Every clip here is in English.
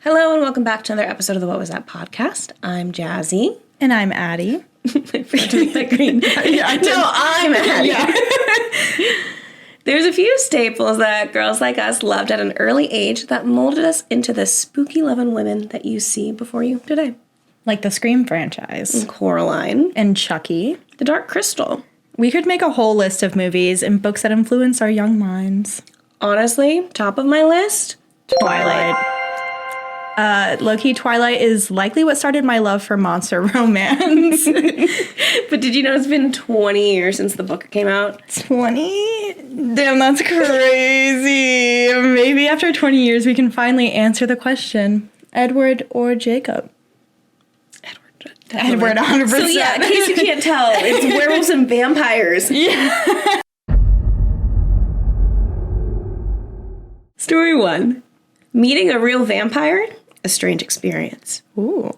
Hello and welcome back to another episode of the What Was That podcast. I'm Jazzy. And I'm Addi. I forgot to make that green. I'm Addi. Yeah. There's a few staples that girls like us loved at an early age that molded us into the spooky loving women that you see before you today. Like the Scream franchise. And Coraline. And Chucky. The Dark Crystal. We could make a whole list of movies and books that influence our young minds. Honestly, top of my list, Twilight. Low-key, Twilight is likely what started my love for monster romance. But did you know it's been 20 years since the book came out? 20? Damn, that's crazy. Maybe after 20 years we can finally answer the question, Edward or Jacob? Edward, 100%. So yeah, in case you can't tell, it's werewolves and vampires. Yeah. Story 1. Meeting a real vampire? A strange experience. Ooh.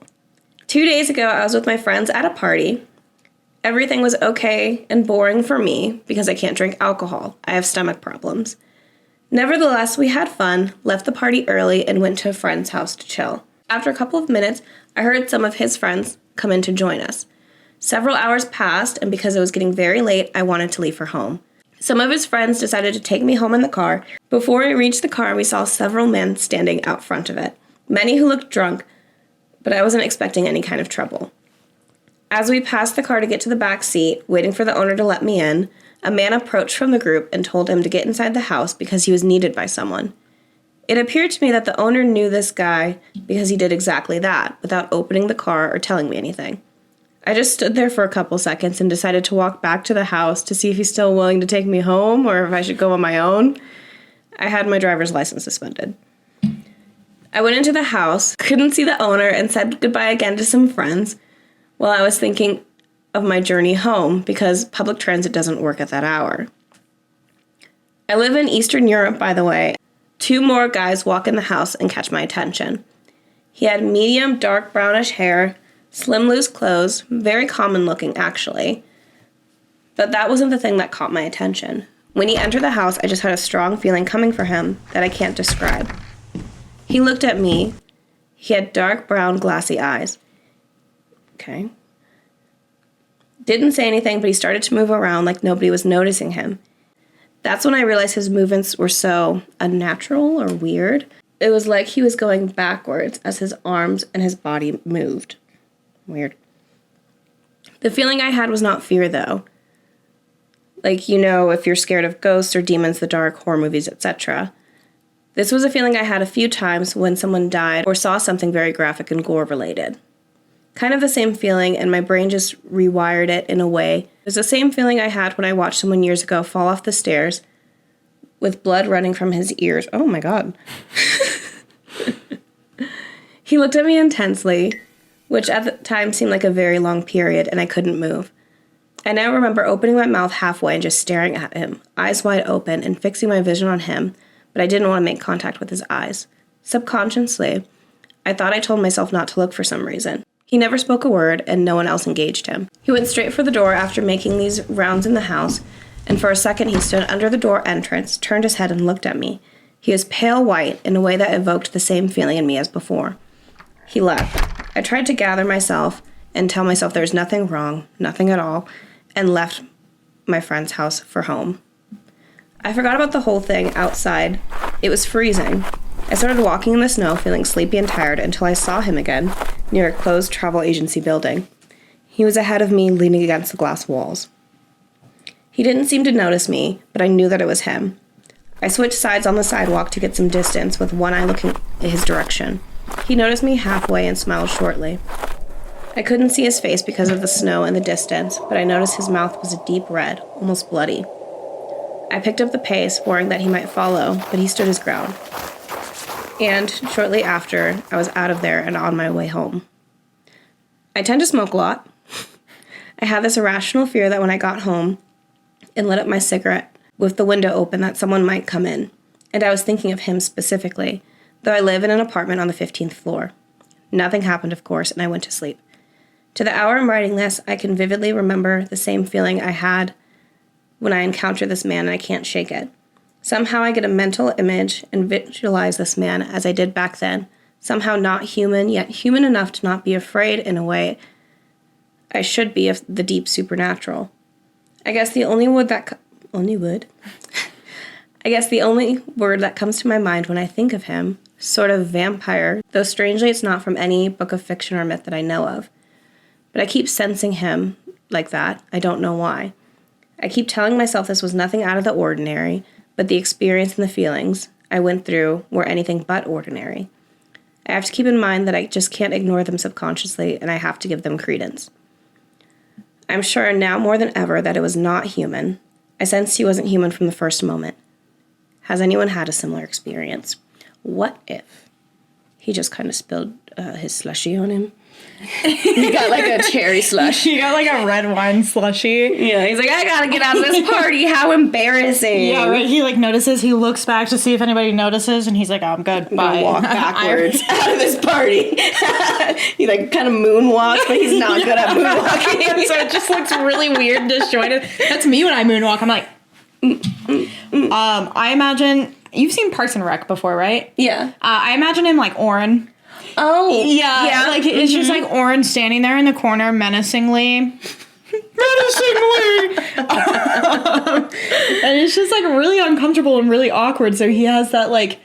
2 days ago, I was with my friends at a party. Everything was okay and boring for me because I can't drink alcohol. I have stomach problems. Nevertheless, we had fun, left the party early, and went to a friend's house to chill. After a couple of minutes, I heard some of his friends come in to join us. Several hours passed, and because it was getting very late, I wanted to leave for home. Some of his friends decided to take me home in the car. Before we reached the car, we saw several men standing out front of it. Many who looked drunk, but I wasn't expecting any kind of trouble. As we passed the car to get to the back seat, waiting for the owner to let me in, a man approached from the group and told him to get inside the house because he was needed by someone. It appeared to me that the owner knew this guy because he did exactly that, without opening the car or telling me anything. I just stood there for a couple seconds and decided to walk back to the house to see if he's still willing to take me home or if I should go on my own. I had my driver's license suspended. I went into the house, couldn't see the owner, and said goodbye again to some friends while I was thinking of my journey home because public transit doesn't work at that hour. I live in Eastern Europe, by the way. 2 more guys walk in the house and catch my attention. He had medium dark brownish hair, slim loose clothes, very common looking actually. But that wasn't the thing that caught my attention. When he entered the house, I just had a strong feeling coming for him that I can't describe. He looked at me. He had dark brown glassy eyes. Okay. Didn't say anything, but he started to move around like nobody was noticing him. That's when I realized his movements were so unnatural or weird. It was like he was going backwards as his arms and his body moved. Weird. The feeling I had was not fear, though. Like, you know, if you're scared of ghosts or demons, the dark, horror movies, etc. This was a feeling I had a few times when someone died or saw something very graphic and gore-related. Kind of the same feeling, and my brain just rewired it in a way. It was the same feeling I had when I watched someone years ago fall off the stairs with blood running from his ears. Oh my God. He looked at me intensely, which at the time seemed like a very long period, and I couldn't move. I now remember opening my mouth halfway and just staring at him, eyes wide open, and fixing my vision on him, but I didn't want to make contact with his eyes. Subconsciously, I thought I told myself not to look for some reason. He never spoke a word, and no one else engaged him. He went straight for the door after making these rounds in the house, and for a second he stood under the door entrance, turned his head, and looked at me. He was pale white in a way that evoked the same feeling in me as before. He left. I tried to gather myself and tell myself there was nothing wrong, nothing at all, and left my friend's house for home. I forgot about the whole thing outside. It was freezing. I started walking in the snow, feeling sleepy and tired, until I saw him again near a closed travel agency building. He was ahead of me, leaning against the glass walls. He didn't seem to notice me, but I knew that it was him. I switched sides on the sidewalk to get some distance, with one eye looking in his direction. He noticed me halfway and smiled shortly. I couldn't see his face because of the snow and the distance, but I noticed his mouth was a deep red, almost bloody. I picked up the pace, worrying that he might follow, but he stood his ground. And shortly after, I was out of there and on my way home. I tend to smoke a lot. I had this irrational fear that when I got home and lit up my cigarette with the window open that someone might come in. And I was thinking of him specifically, though I live in an apartment on the 15th floor. Nothing happened, of course, and I went to sleep. To the hour I'm writing this, I can vividly remember the same feeling I had when I encounter this man, and I can't shake it. Somehow I get a mental image and visualize this man as I did back then, Somehow not human, yet human enough to not be afraid in a way I should be of the deep supernatural. I guess the only word that comes to my mind when I think of him, sort of vampire, though strangely it's not from any book of fiction or myth that I know of. But I keep sensing him like that. I don't know why. I keep telling myself this was nothing out of the ordinary, but the experience and the feelings I went through were anything but ordinary. I have to keep in mind that I just can't ignore them subconsciously, and I have to give them credence. I'm sure now more than ever that it was not human. I sensed he wasn't human from the first moment. Has anyone had a similar experience? What if he just kind of spilled his slushie on him? He got like a cherry slush. He got like a red wine slushie. Yeah, he's like, I gotta get out of this party. How embarrassing. Yeah, right. He like notices, he looks back to see if anybody notices, and he's like, oh, I'm good. I'm Bye. gonna walk backwards out of this party. He like kind of moonwalks, but he's not good at moonwalking. So it just looks really weird and disjointed. That's me when I moonwalk. I'm like, I imagine, you've seen Parks and Rec before, right? Yeah. I imagine him like Oren. Oh. Yeah. Like, it's just like Oren standing there in the corner menacingly. And it's just like really uncomfortable and really awkward. So he has that like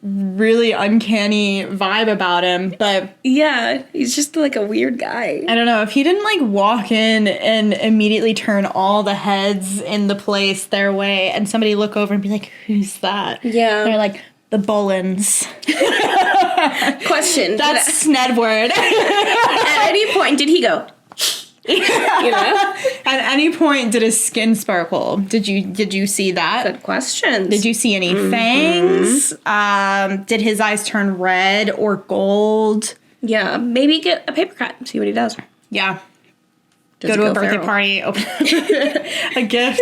really uncanny vibe about him. But yeah, he's just like a weird guy. I don't know, if he didn't like walk in and immediately turn all the heads in the place their way and somebody look over and be like, who's that? Yeah. And they're like, the Bolins. Question. That's Snedward. At any point, did he go? You know? At any point, did his skin sparkle? Did you see that? Good question. Did you see any fangs? Did his eyes turn red or gold? Yeah, maybe get a paper cut. See what he does. Yeah. Does Go he to a birthday feral? party, open a gift.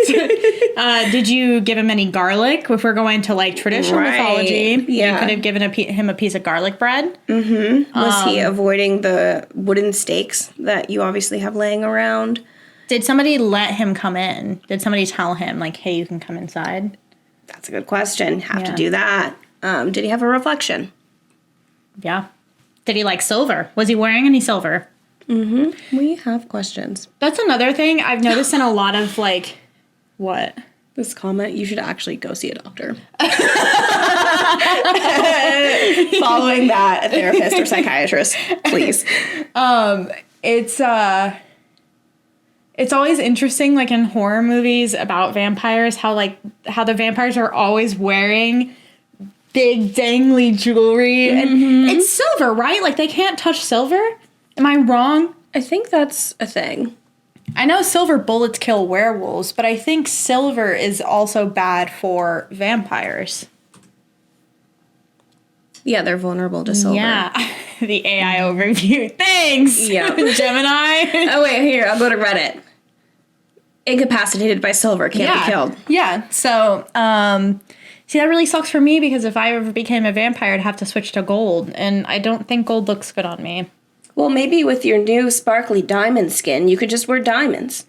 Did you give him any garlic? If we're going to like traditional mythology, yeah. You could have given him a piece of garlic bread. Was he avoiding the wooden stakes that you obviously have laying around? Did somebody let him come in? Did somebody tell him like, hey, you can come inside? That's a good question. Have to Yeah. do that. Did he have a reflection? Yeah. Did he like silver? Was he wearing any silver? We have questions. That's another thing I've noticed in a lot of like, what? This comment, you should actually go see a doctor. Following that, a therapist or psychiatrist, please. It's always interesting, like in horror movies about vampires, how the vampires are always wearing big dangly jewelry, and it's silver, right? Like they can't touch silver. Am I wrong? I think that's a thing. I know silver bullets kill werewolves, but I think silver is also bad for vampires. Yeah, they're vulnerable to silver. Yeah, the AI overview. Thanks, Yeah. Gemini. Oh, wait, here, I'll go to Reddit. Incapacitated by silver, can't be killed. Yeah, so, see, that really sucks for me because if I ever became a vampire, I'd have to switch to gold, and I don't think gold looks good on me. Well, maybe with your new sparkly diamond skin, you could just wear diamonds.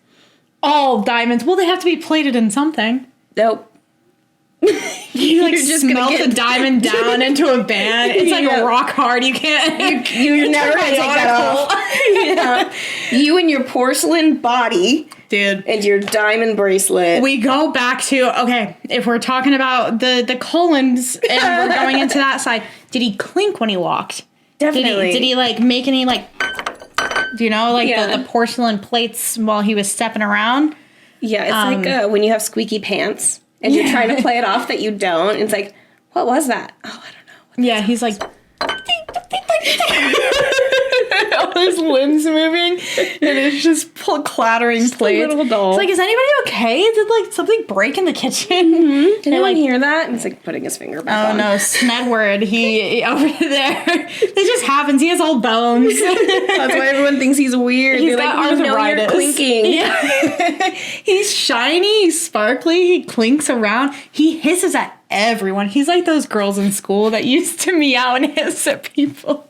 All diamonds. Well, they have to be plated in something. Nope. You like You're just melt gonna the get- diamond down into a band. It's like Yeah. rock hard. You can't. You're never gonna take that off. Yeah. You and your porcelain body Dude. and your diamond bracelet. We go back to, okay, if we're talking about the colons and we're going into that side, did he clink when he walked? Definitely. Did he like make any like, do you know, like Yeah. the porcelain plates while he was stepping around? Yeah, it's like when you have squeaky pants and you're trying to play it off that you don't. It's like, what was that? Oh, I don't know. Yeah, he's like, all his limbs moving, and it's just clattering plates. little doll. It's like, is anybody okay? Did like something break in the kitchen? Did anyone hear that? And it's like putting his finger back Oh on. no, Snedward, he over there. It just happens. He has all bones. That's why everyone thinks he's weird. He's They're like, got oh, no, you're arthritis. clinking. Yeah. He's shiny, he's sparkly, he clinks around. He hisses at everyone. He's like those girls in school that used to meow and hiss at people.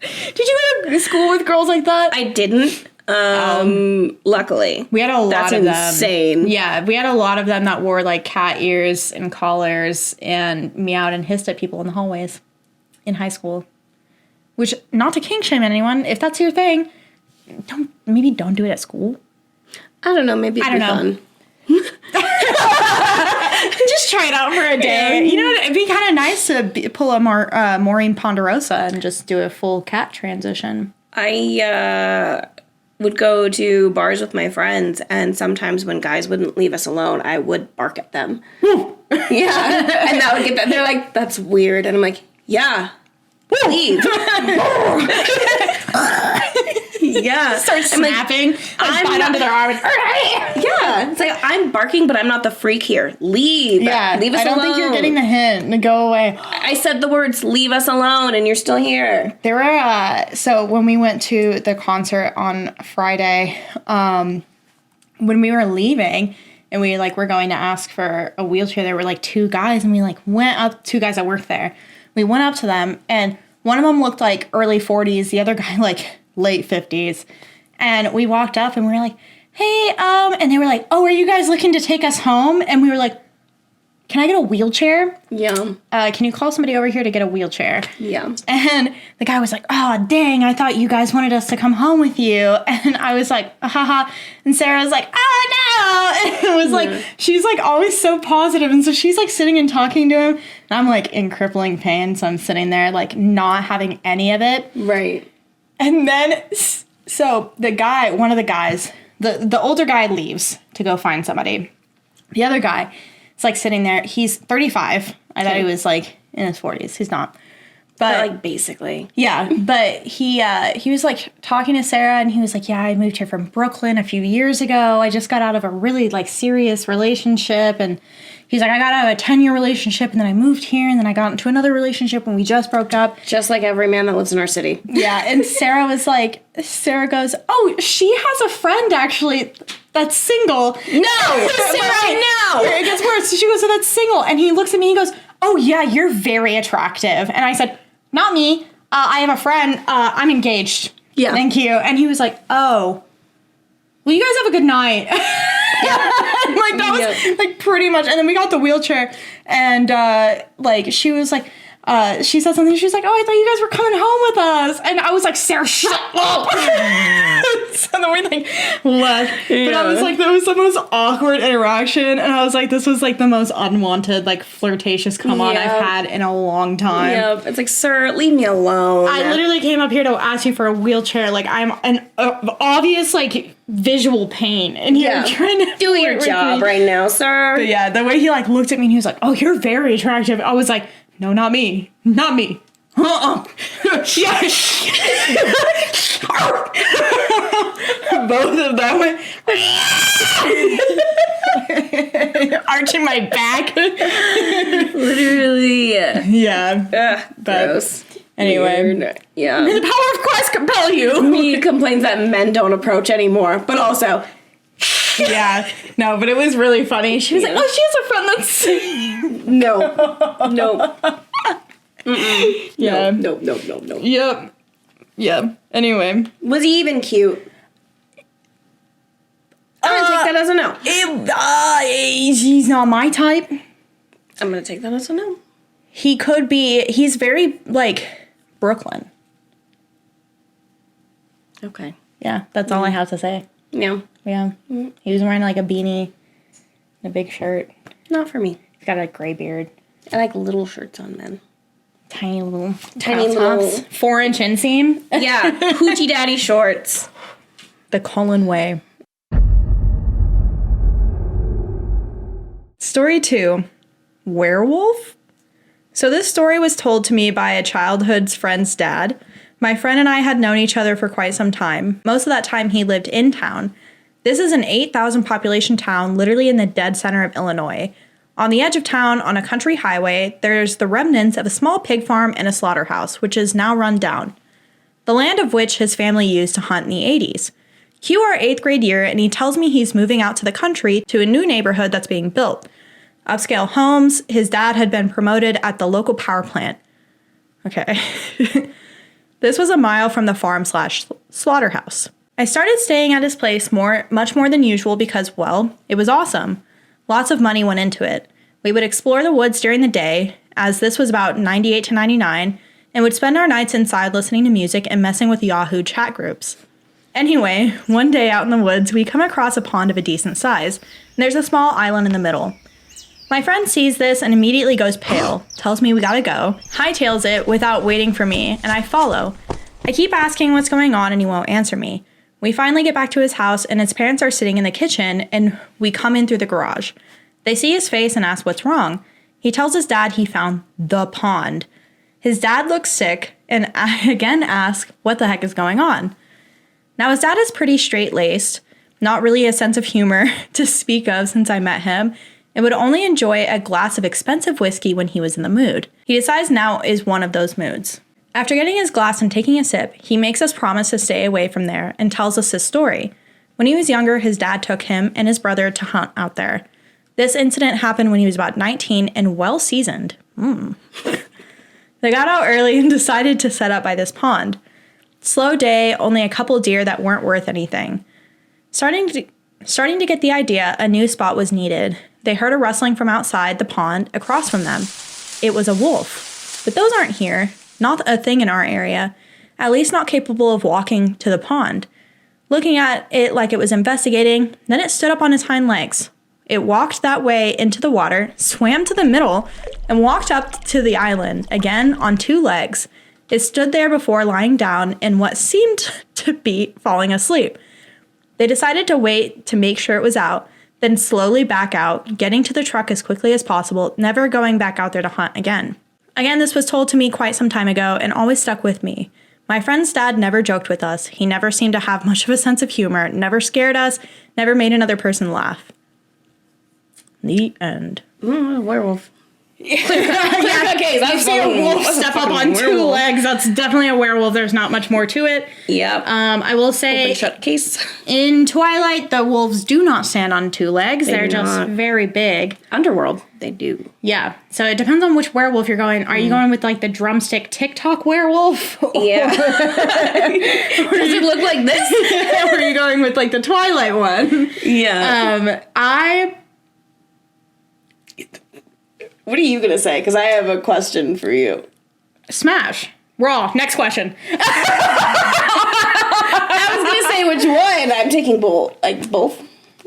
Did you go to school with girls like that? I didn't. Luckily. We had a lot That's of them. insane. Yeah, we had a lot of them that wore like cat ears and collars and meowed and hissed at people in the hallways in high school. which, not to kink shame anyone, if that's your thing, don't do it at school. I don't know, maybe it'd be fun. Just try it out for a day. You know, it'd be kind of nice to pull a Maureen Ponderosa and just do a full cat transition. I would go to bars with my friends, and sometimes when guys wouldn't leave us alone, I would bark at them. Yeah, and that would get that. They're like, "That's weird," and I'm like, "Yeah, leave." Yeah, start snapping. I bite onto their arm. Yeah, it's like, I'm barking, but I'm not the freak here. Leave. Yeah, leave us alone. I don't think you're getting the hint. To go away. I said the words, "Leave us alone," and you're still here. There were so when we went to the concert on Friday, when we were leaving and we were going to ask for a wheelchair, there were two guys, and we went up. Two guys that worked there. We went up to them, and one of them looked like early 40s. The other guy late 50s. And we walked up and we were like, "Hey," and they were like, "Oh, are you guys looking to take us home?" And we were like, "Can I get a wheelchair?" Yeah. Can you call somebody over here to get a wheelchair? Yeah. And the guy was like, "Oh, dang, I thought you guys wanted us to come home with you." And I was like, haha. And Sarah was like, "Oh, no." And it was she's always so positive. And so she's sitting and talking to him. And I'm in crippling pain. So I'm sitting there not having any of it. Right. And then, so one of the guys, the older guy leaves to go find somebody. The other guy is sitting there. He's 35. I thought he was in his 40s. He's not. But basically. Yeah. But he was talking to Sarah, and he was like, "Yeah, I moved here from Brooklyn a few years ago. I just got out of a really serious relationship." And he's like, "I got out of a 10-year relationship, and then I moved here, and then I got into another relationship, and we just broke up." Just like every man that lives in our city. Yeah. And Sarah goes, "Oh, she has a friend actually that's single." No! Sarah, no! It gets worse. She goes, "So that's single." And he looks at me and he goes, "Oh, yeah, you're very attractive." And I said, "Not me. I have a friend. I'm engaged." Yeah. "Thank you." And he was like, "Oh, well, you guys have a good night." Yeah. That was pretty much. And then we got the wheelchair, and she was like, she said something. She was like, "Oh, I thought you guys were coming home with us." And I was like, "Sarah, shut up." So then we left. Yeah. But I was like, that was the most awkward interaction. And I was like, this was the most unwanted, flirtatious come on I've had in a long time. Yeah. It's like, "Sir, leave me alone." I literally came up here to ask you for a wheelchair. I'm an obvious visual pain. And you're trying to do your job right now, sir. But yeah, the way he looked at me and he was like, "Oh, you're very attractive." I was like, "No, not me. Not me." Yeah. Both of them went arching my back. Literally. Yeah. Gross. Anyway. Weird. Yeah. May the power of Christ compel you. Me complains that men don't approach anymore, but also. Yeah. No, but it was really funny. She was like, "Oh, she has a friend that's..." No. Yeah. No. Yep. Yeah. Anyway. Was he even cute? I'm gonna take that as a no. He's not my type. I'm gonna take that as a no. He could be. He's very Brooklyn. Okay. Yeah, that's all I have to say. Yeah. Yeah. He was wearing a beanie and a big shirt. Not for me. He's got a gray beard. I like little shirts on men. Tiny little 4-inch inseam. Yeah. Hoochie daddy shorts. The Colin way. Story 2. Werewolf? So this story was told to me by a childhood friend's dad. My friend and I had known each other for quite some time. Most of that time he lived in town. This is an 8,000 population town literally in the dead center of Illinois. On the edge of town, on a country highway, there's the remnants of a small pig farm and a slaughterhouse, which is now run down. The land of which his family used to hunt in the 80s. Cue our 8th grade year, and he tells me he's moving out to the country to a new neighborhood that's being built. Upscale homes, his dad had been promoted at the local power plant. Okay. This was a mile from the farm/slaughterhouse. I started staying at his place much more than usual because, well, it was awesome. Lots of money went into it. We would explore the woods during the day, as this was about 98 to 99, and would spend our nights inside listening to music and messing with Yahoo chat groups. Anyway, one day out in the woods, we come across a pond of a decent size, and there's a small island in the middle. My friend sees this and immediately goes pale, tells me we gotta go, hightails it without waiting for me, and I follow. I keep asking what's going on and he won't answer me. We finally get back to his house and his parents are sitting in the kitchen and we come in through the garage. They see his face and ask what's wrong. He tells his dad he found the pond. His dad looks sick and I again ask what the heck is going on. Now his dad is pretty straight-laced, not really a sense of humor to speak of since I met him, and would only enjoy a glass of expensive whiskey when he was in the mood. He decides now is one of those moods. After getting his glass and taking a sip, he makes us promise to stay away from there and tells us his story. When he was younger, his dad took him and his brother to hunt out there. This incident happened when he was about 19 and well-seasoned. They got out early and decided to set up by this pond. Slow day, only a couple deer that weren't worth anything. Starting to get the idea, a new spot was needed. They heard a rustling from outside the pond across from them. It was a wolf. But those aren't here. Not a thing in our area. At least not capable of walking to the pond. Looking at it like it was investigating, then it stood up on its hind legs. It walked that way into the water, swam to the middle, and walked up to the island, again on two legs. It stood there before lying down in what seemed to be falling asleep. They decided to wait to make sure it was out, then slowly back out, getting to the truck as quickly as possible, never going back out there to hunt again. Again, this was told to me quite some time ago and always stuck with me. My friend's dad never joked with us. He never seemed to have much of a sense of humor, never scared us, never made another person laugh. The end. Werewolf. Okay, you see a wolf step up on two legs. That's definitely a werewolf. There's not much more to it. Yep. I will say, shut case. In Twilight, the wolves do not stand on two legs. They're just very big. Underworld, they do. Yeah. So it depends on which werewolf you're going. Are you going with like the drumstick TikTok werewolf? Yeah. Does it look like this? Or are you going with like the Twilight one? Yeah. What are you going to say? Because I have a question for you. Smash. Raw. Next question. I was going to say which one. I'm taking both.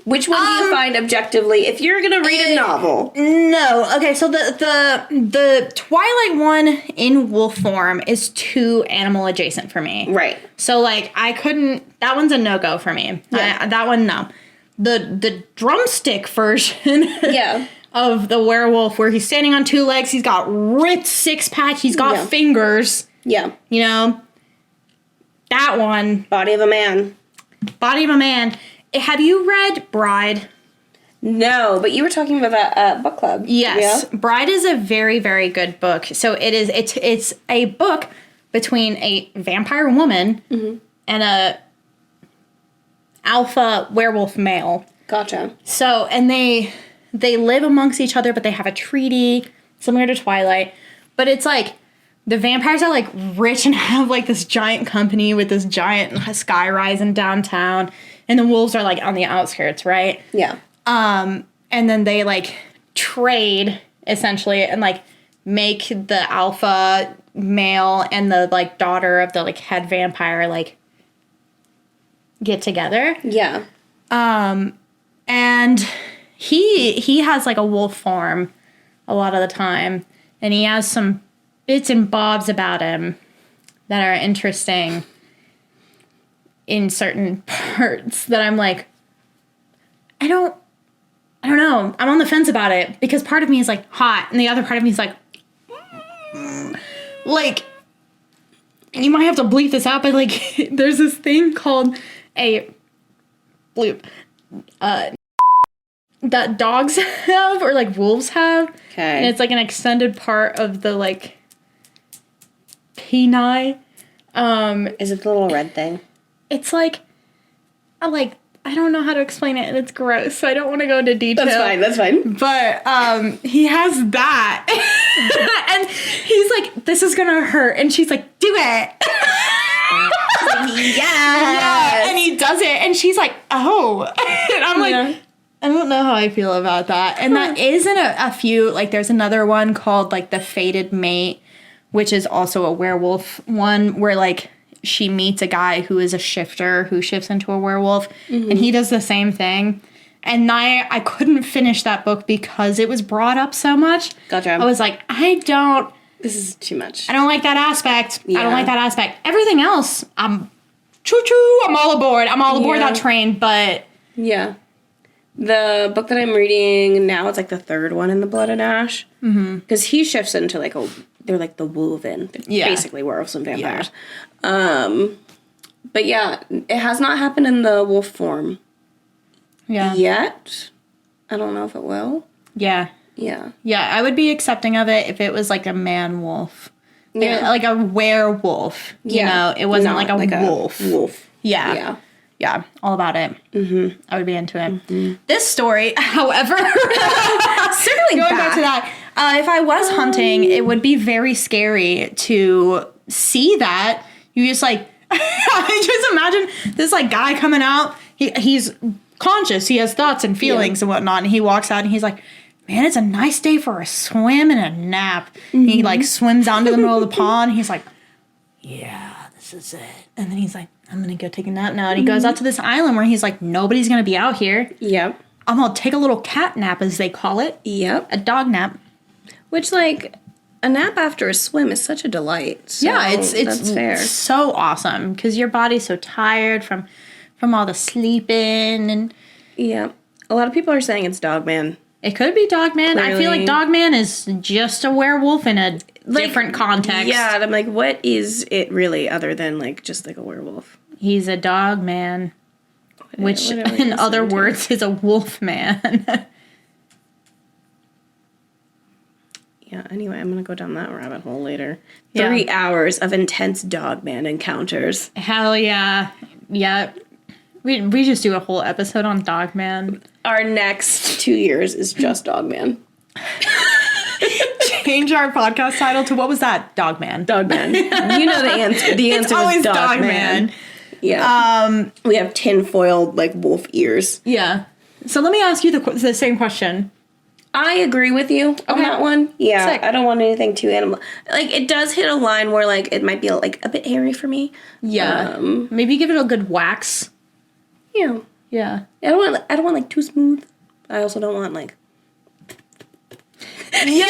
Which one do you find objectively, if you're going to read a novel? No. Okay, so the Twilight one in wolf form is too animal adjacent for me. Right. So, like, I couldn't... That one's a no-go for me. Yeah. That one, no. The drumstick version... Yeah. Of the werewolf where he's standing on two legs, he's got ripped six-pack, he's got fingers. Yeah. You know? That one. Body of a man. Body of a man. Have you read Bride? No, but you were talking about that at book club. Yes. Yeah? Bride is a very, very good book. So it's a book between a vampire woman and a alpha werewolf male. Gotcha. So, and they live amongst each other, but they have a treaty, similar to Twilight. But it's like, the vampires are like rich and have like this giant company with this giant sky rise in downtown. And the wolves are like on the outskirts, right? Yeah. And then they like trade essentially and like make the alpha male and the like daughter of the like head vampire like get together. Yeah. And he has like a wolf form a lot of the time, and he has some bits and bobs about him that are interesting in certain parts that I'm like, I don't know. I'm on the fence about it because part of me is like hot and the other part of me is like, you might have to bleep this out, but like there's this thing called a bleep, that dogs have or like wolves have. Okay. And it's like an extended part of the like peni. Is it the little red thing? It's like I don't know how to explain it and it's gross, so I don't want to go into detail. That's fine. But he has that. And he's like, this is gonna hurt. And she's like, do it. Yes. Yeah. And he does it. And she's like, oh. And I'm like, I don't know how I feel about that. And that is in a few, like there's another one called like The Fated Mate, which is also a werewolf one where, like, she meets a guy who is a shifter who shifts into a werewolf, and he does the same thing. And I couldn't finish that book because it was brought up so much. Gotcha. I was like, This is too much. I don't like that aspect. Yeah. I don't like that aspect. Everything else, I'm choo-choo. I'm all aboard. I'm all aboard that train, but... Yeah. The book that I'm reading now, it's like the third one in the Blood and Ash. Because he shifts into like they're like the woven. Yeah. Basically werewolves and vampires. Yeah. But yeah, it has not happened in the wolf form. Yeah. Yet. I don't know if it will. Yeah. Yeah. Yeah, I would be accepting of it if it was like a man wolf. Yeah. Like a werewolf. You know, it wasn't Not like a wolf. Wolf. Yeah. Yeah. Yeah, all about it. Mm-hmm. I would be into it. This story, however, Circling going back to that, if I was hunting, it would be very scary to see that. You just like, I just imagine this like guy coming out. He's conscious. He has thoughts and feelings and whatnot. And he walks out and he's like, man, it's a nice day for a swim and a nap. He like swims out into the middle of the pond. He's like, yeah, this is it. And then he's like, I'm going to go take a nap now. And he goes out to this island where he's like, nobody's going to be out here. Yep. I'm going to take a little cat nap, as they call it. Yep. A dog nap. Which, like, a nap after a swim is such a delight. So Yeah, it's that's fair. so awesome because your body's so tired from all the sleeping. And Yeah. A lot of people are saying it's Dogman. it could be Dogman. I feel like Clearly. Dogman is just a werewolf in a different context. Yeah, and I'm like, what is it really other than, like, just like a werewolf? He's a dog man, which What are we in other listening to? words is a wolf man. Yeah, anyway, I'm going to go down that rabbit hole later. Yeah. 3 hours of intense Dogman encounters. Hell yeah. Yeah. We just do a whole episode on Dogman. Our next 2 years is just Dogman. Change our podcast title to what was that? Dogman. Dogman. You know the answer. The answer It's always is Dogman. Dogman. Yeah. We have tinfoil, like, wolf ears. Yeah. So let me ask you the same question. I agree with you on that one. Yeah, Sick. I don't want anything too animal. Like, it does hit a line where, like, it might be, like, a bit hairy for me. Yeah. Maybe give it a good wax. Yeah. Yeah. I don't want, like, too smooth. I also don't want, like... Yeah.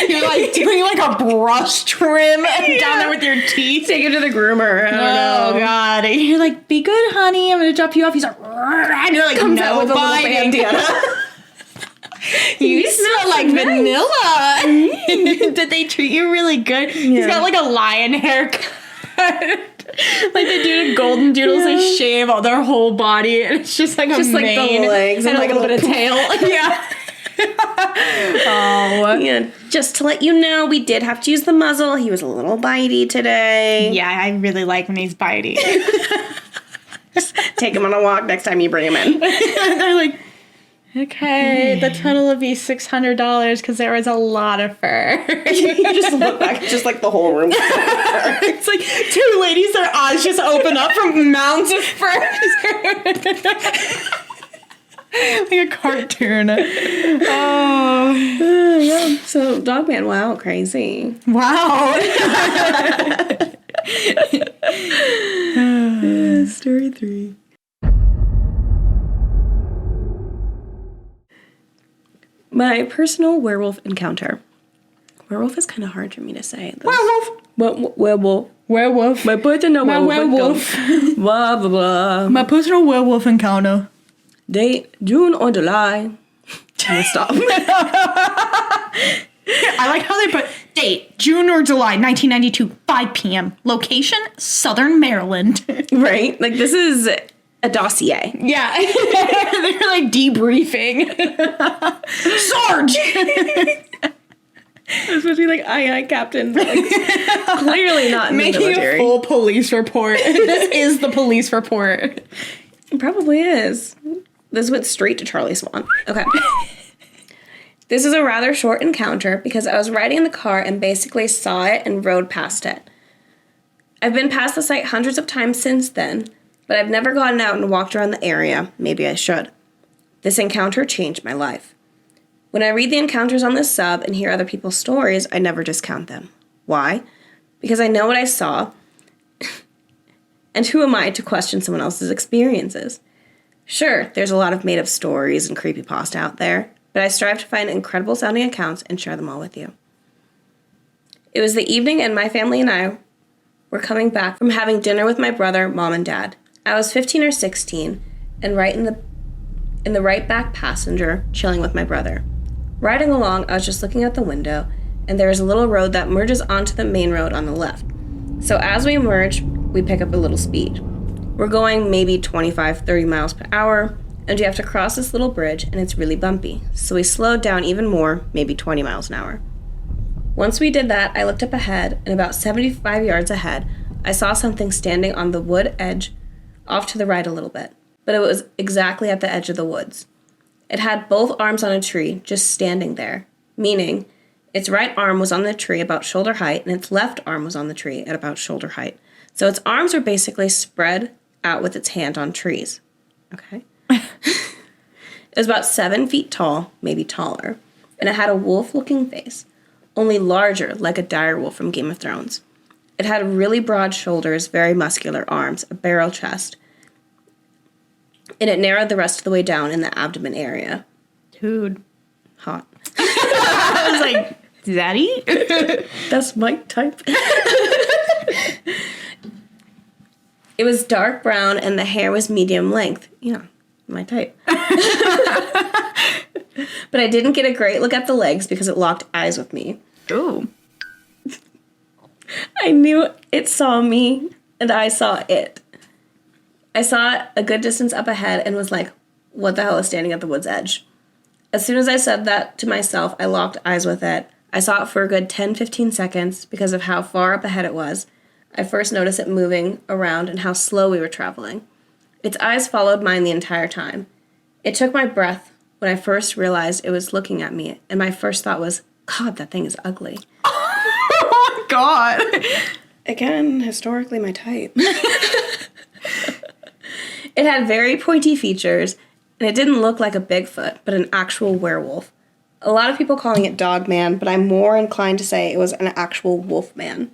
You're like doing like a brush trim down there with your teeth. Take it to the groomer. I don't Oh know. God. And you're like, be good, honey. I'm gonna drop you off. He's like, and you're like, Comes no, out with a little biting. bandana. You smell like vanilla. Did they treat you really good? He's got like a lion haircut. Like they do to golden doodles, they shave all their whole body, and it's just like Just a like mane the legs and and a like little bit of tail. Yeah. Oh. Yeah, just to let you know, we did have to use the muzzle. He was a little bitey today. Yeah, I really like when he's bitey. Take him on a walk next time you bring him in. They're like, okay, the total would be $600 because there was a lot of fur. You just look back, just like the whole room. It's like two ladies, their eyes just open up from mounds of fur. Like a cartoon. Oh. Yeah. So, Dogman, wow, crazy. Wow. Story 3. My personal werewolf encounter. Werewolf is kind of hard for me to say. Werewolf. Werewolf. Werewolf. My personal My werewolf. Blah, blah, blah. My personal werewolf encounter. Date, June or July. Stop. I like how they put date, June or July 1992, 5 p.m. Location, Southern Maryland. Right? Like, this is a dossier. Yeah. They're like debriefing. Sarge! It's supposed to be like, aye, Captain. But, like, clearly not in the Making military. a full police report. This is the police report. It probably is. This went straight to Charlie Swan. Okay. This is a rather short encounter because I was riding in the car and basically saw it and rode past it. I've been past the site hundreds of times since then, but I've never gotten out and walked around the area. Maybe I should. This encounter changed my life. When I read the encounters on this sub and hear other people's stories, I never discount them. Why? Because I know what I saw, and who am I to question someone else's experiences? Sure, there's a lot of made-up stories and creepypasta out there, but I strive to find incredible sounding accounts and share them all with you. It was the evening and my family and I were coming back from having dinner with my brother, mom, and dad. I was 15 or 16 and right in the right back passenger, chilling with my brother. Riding along, I was just looking out the window, and there is a little road that merges onto the main road on the left. So as we merge, we pick up a little speed. We're going maybe 25, 30 miles per hour, and we have to cross this little bridge, and it's really bumpy. So we slowed down even more, maybe 20 miles an hour. Once we did that, I looked up ahead, and about 75 yards ahead, I saw something standing on the wood edge off to the right a little bit, but it was exactly at the edge of the woods. It had both arms on a tree, just standing there, meaning its right arm was on the tree about shoulder height, and its left arm was on the tree at about shoulder height. So its arms were basically spread out with its hand on trees. Okay? It was about 7 feet tall, maybe taller, and it had a wolf-looking face, only larger, like a dire wolf from Game of Thrones. It had really broad shoulders, very muscular arms, a barrel chest, and it narrowed the rest of the way down in the abdomen area. Dude. Hot. I was like, Zaddy? That's my type. It was dark brown and the hair was medium length. Yeah, my type. But I didn't get a great look at the legs because it locked eyes with me. Ooh. I knew it saw me and I saw it. I saw it a good distance up ahead and was like, what the hell is standing at the wood's edge? As soon as I said that to myself, I locked eyes with it. I saw it for a good 10-15 seconds because of how far up ahead it was. I first noticed it moving around and how slow we were traveling. Its eyes followed mine the entire time. It took my breath when I first realized it was looking at me, and my first thought was, God, that thing is ugly. Oh, God. Again, historically my type. It had very pointy features, and it didn't look like a Bigfoot, but an actual werewolf. A lot of people calling it dog man, but I'm more inclined to say it was an actual wolf man.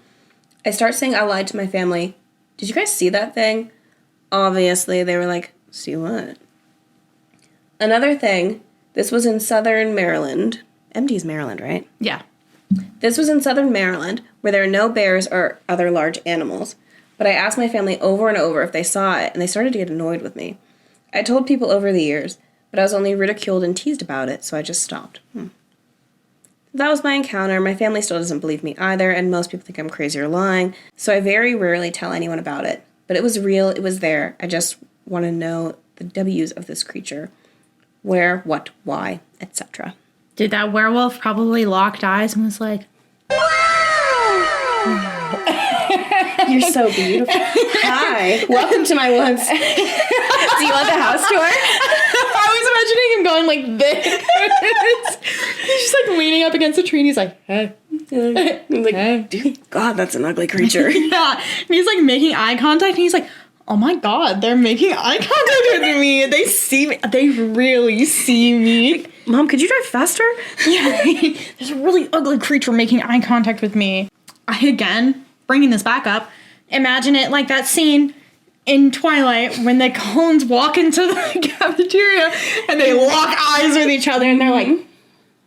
I start saying out loud to my family, did you guys see that thing? Obviously, they were like, see what? Another thing, this was in southern Maryland. MD's Maryland, right? Yeah. This was in southern Maryland, where there are no bears or other large animals. But I asked my family over and over if they saw it, and they started to get annoyed with me. I told people over the years, but I was only ridiculed and teased about it, so I just stopped. That was my encounter. My family still doesn't believe me either, and most people think I'm crazy or lying, so I very rarely tell anyone about it. But it was real, it was there. I just want to know the W's of this creature. Where, what, why, etc. Dude, that werewolf probably locked eyes and was like, You're so beautiful. Hi. Welcome to my woods. Do you want the house tour? I was imagining him going like this. He's just like leaning up against a tree and he's like, hey. I'm like, Hey. dude, God, that's an ugly creature. Yeah. And he's like making eye contact and he's like, oh my God, they're making eye contact with me. They see me. They really see me. Mom, could you drive faster? Yeah. There's a really ugly creature making eye contact with me. Again, bringing this back up, imagine it like that scene in Twilight when the Cullens walk into the cafeteria and they lock eyes with each other and they're like,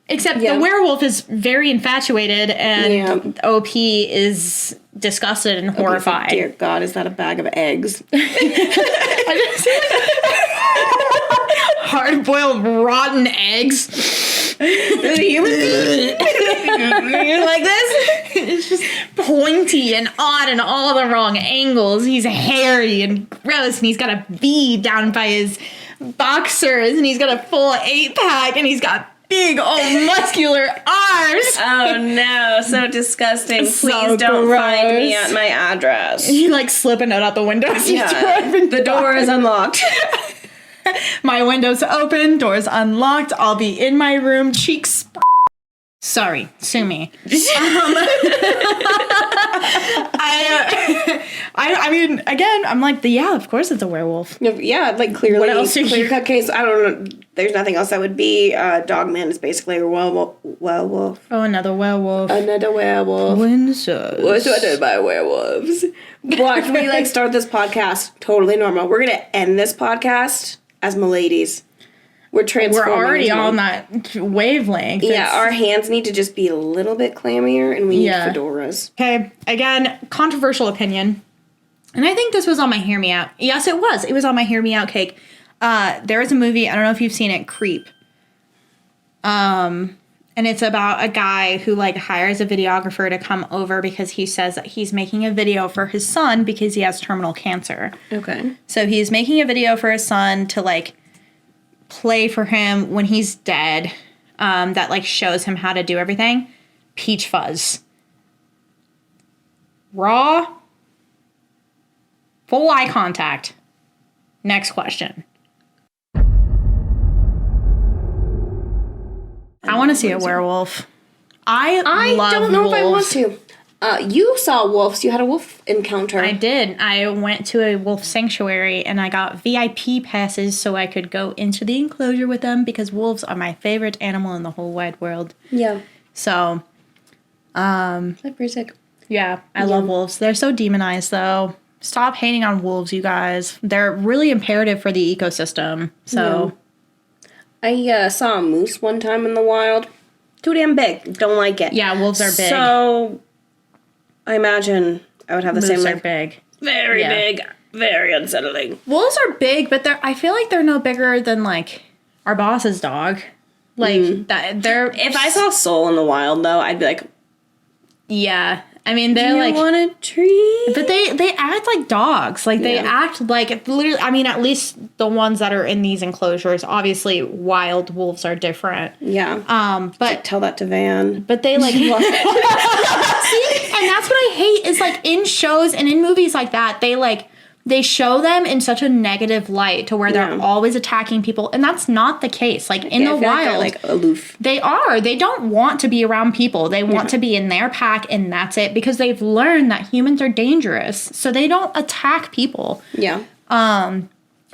except the werewolf is very infatuated and OP is disgusted and horrified. Dear God, is that a bag of eggs? Hard-boiled rotten eggs. You like this? It's just pointy and odd and all the wrong angles. He's hairy and gross, and he's got a V down by his boxers, and he's got a full 8-pack, and he's got big, old, muscular arms. Oh no, so disgusting. So Please don't gross. find me at my address. You like slip a note out the window as you're driving the door by. is unlocked. My window's open, door's unlocked. I'll be in my room, cheeks. Sorry, sue me. I mean, again, I'm like, yeah, of course it's a werewolf. Yeah, like clearly, What else are you- clear cut case. I don't know. there's nothing else that would be. Dogman is basically a werewolf. Oh, another werewolf. Another werewolf. Princess. Was surrounded by werewolves. Watch we like start this podcast totally normal. We're gonna end this podcast as miladies. We're transforming. We're already on that wavelength. Yeah, our hands need to just be a little bit clammier, and we need fedoras. Okay, again, controversial opinion. And I think this was on my Hear Me Out. Yes, it was. It was on my Hear Me Out cake. There is a movie, I don't know if you've seen it, Creep. And it's about a guy who, like, hires a videographer to come over because he says that he's making a video for his son because he has terminal cancer. Okay. So he's making a video for his son to, like, play for him when he's dead, that, like, shows him how to do everything. Peach Fuzz. Raw. Full eye contact. Next question. I want to see a werewolf. I love don't know wolves. if I want to. You saw wolves. You had a wolf encounter. I did. I went to a wolf sanctuary and I got VIP passes so I could go into the enclosure with them because wolves are my favorite animal in the whole wide world. Yeah. So, That's pretty sick. yeah, I love wolves. They're so demonized though. Stop hating on wolves, you guys. They're really imperative for the ecosystem. So, I saw a moose one time in the wild. Too damn big. Don't like it. yeah, wolves are big. So, I imagine I would have the Moose same. are Like, big. very big. Very unsettling. Wolves are big, but I feel like they're no bigger than like our boss's dog. Like that, they're. If I saw Soul in the wild, though, I'd be like, yeah, I mean they're you like. want a treat? But they act like dogs. Like, they act like, literally, I mean, at least the ones that are in these enclosures. Obviously, wild wolves are different. Yeah. But Tell that to Van. but they, like... See? And that's what I hate, is, like, in shows and in movies like that, they show them in such a negative light to where they're always attacking people. And that's not the case. Like, in the wild... They're, like, aloof. They are. They don't want to be around people. They want to be in their pack, and that's it. Because they've learned that humans are dangerous. So they don't attack people. Yeah.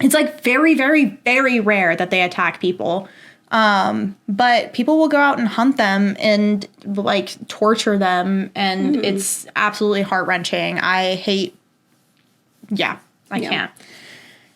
It's, like, very, very, very rare that they attack people. But people will go out and hunt them and, like, torture them. And it's absolutely heart-wrenching. I hate... Yeah, I can't.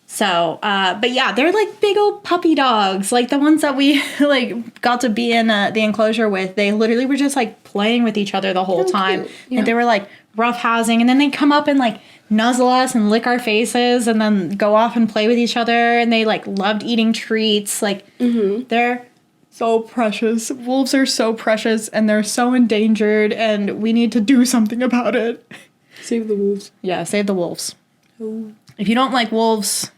So, but yeah, they're like big old puppy dogs. Like the ones that we like got to be in the enclosure with. They literally were just like playing with each other the whole time. Cute. Yeah. And they were like roughhousing, and then they come up and like nuzzle us and lick our faces, and then go off and play with each other. And they like loved eating treats. Like they're so precious. Wolves are so precious, and they're so endangered, and we need to do something about it. Save the wolves. Yeah, save the wolves. Oh. If you don't like wolves,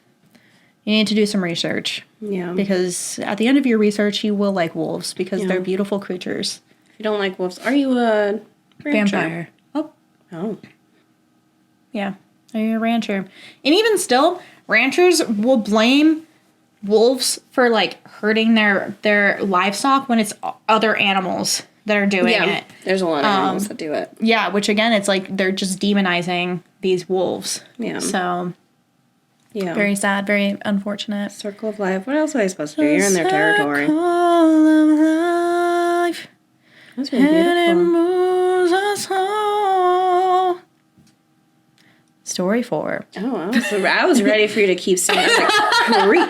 you need to do some research. Yeah. Because at the end of your research, you will like wolves because they're beautiful creatures. If you don't like wolves, are you a rancher? Vampire. Oh. Yeah. Are you a rancher? And even still, ranchers will blame wolves for like hurting their livestock when it's other animals that are doing it. There's a lot of animals that do it. Yeah, which again, it's like they're just demonizing these wolves. Yeah. So, Very sad, very unfortunate. circle of life. What else are they supposed to do? You're in their territory. Circle of life, That's really and it beautiful. moves us all. Story 4. Oh, I was ready for you to keep singing. I was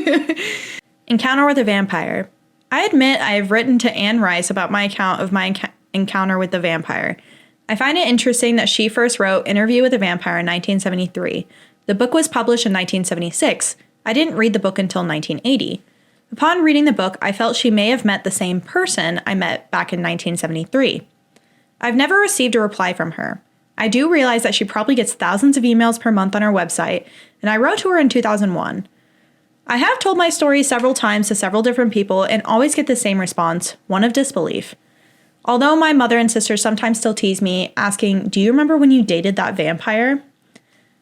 like, preach. Encounter with a vampire. I admit I have written to Anne Rice about my account of my encounter with the vampire. I find it interesting that she first wrote Interview with a Vampire in 1973. The book was published in 1976. I didn't read the book until 1980. Upon reading the book, I felt she may have met the same person I met back in 1973. I've never received a reply from her. I do realize that she probably gets thousands of emails per month on her website, and I wrote to her in 2001. I have told my story several times to several different people and always get the same response, one of disbelief. Although my mother and sister sometimes still tease me, asking, "Do you remember when you dated that vampire?"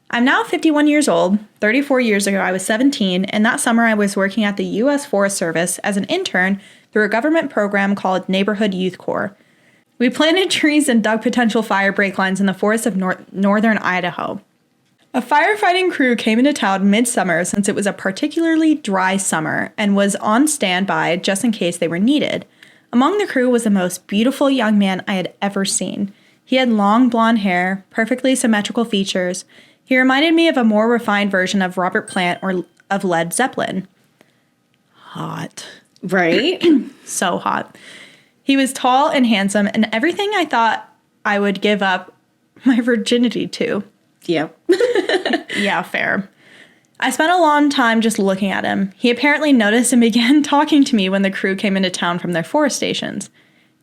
I'm now 51 years old. 34 years ago, I was 17, and that summer I was working at the U.S. Forest Service as an intern through a government program called Neighborhood Youth Corps. We planted trees and dug potential fire break lines in the forests of northern Idaho. A firefighting crew came into town midsummer since it was a particularly dry summer and was on standby just in case they were needed. Among the crew was the most beautiful young man I had ever seen. He had long blonde hair, perfectly symmetrical features. He reminded me of a more refined version of Robert Plant or of Led Zeppelin. Hot. Right? So hot. He was tall and handsome and everything I thought I would give up my virginity to. Yep. Yeah, fair. I spent a long time just looking at him. He apparently noticed and began talking to me when the crew came into town from their forest stations.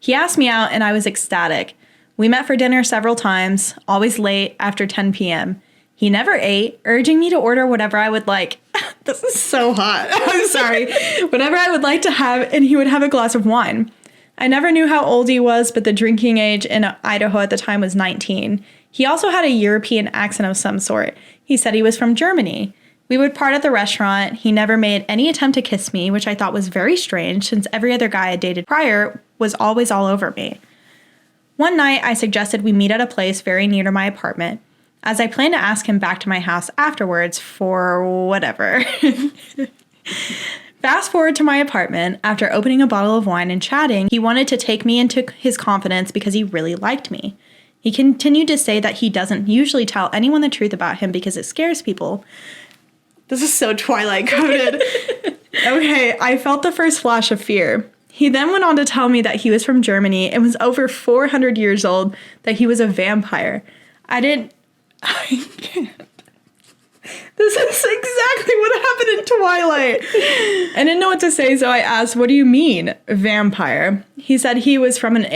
He asked me out and I was ecstatic. We met for dinner several times, always late after 10 p.m. He never ate, urging me to order whatever I would like. This is so hot. I'm sorry. Whatever I would like to have, and he would have a glass of wine. I never knew how old he was, but the drinking age in Idaho at the time was 19. He also had a European accent of some sort. He said he was from Germany. We would part at the restaurant. He never made any attempt to kiss me, which I thought was very strange since every other guy I dated prior was always all over me. One night, I suggested we meet at a place very near to my apartment, as I planned to ask him back to my house afterwards for whatever. Fast forward to my apartment. After opening a bottle of wine and chatting, he wanted to take me into his confidence because he really liked me. He continued to say that he doesn't usually tell anyone the truth about him because it scares people. This is so Twilight coded. Okay, I felt the first flash of fear. He then went on to tell me that he was from Germany and was over 400 years old, that he was a vampire. I can't. This is exactly what happened in Twilight. I didn't know what to say, so I asked, what do you mean, vampire? He said he was from an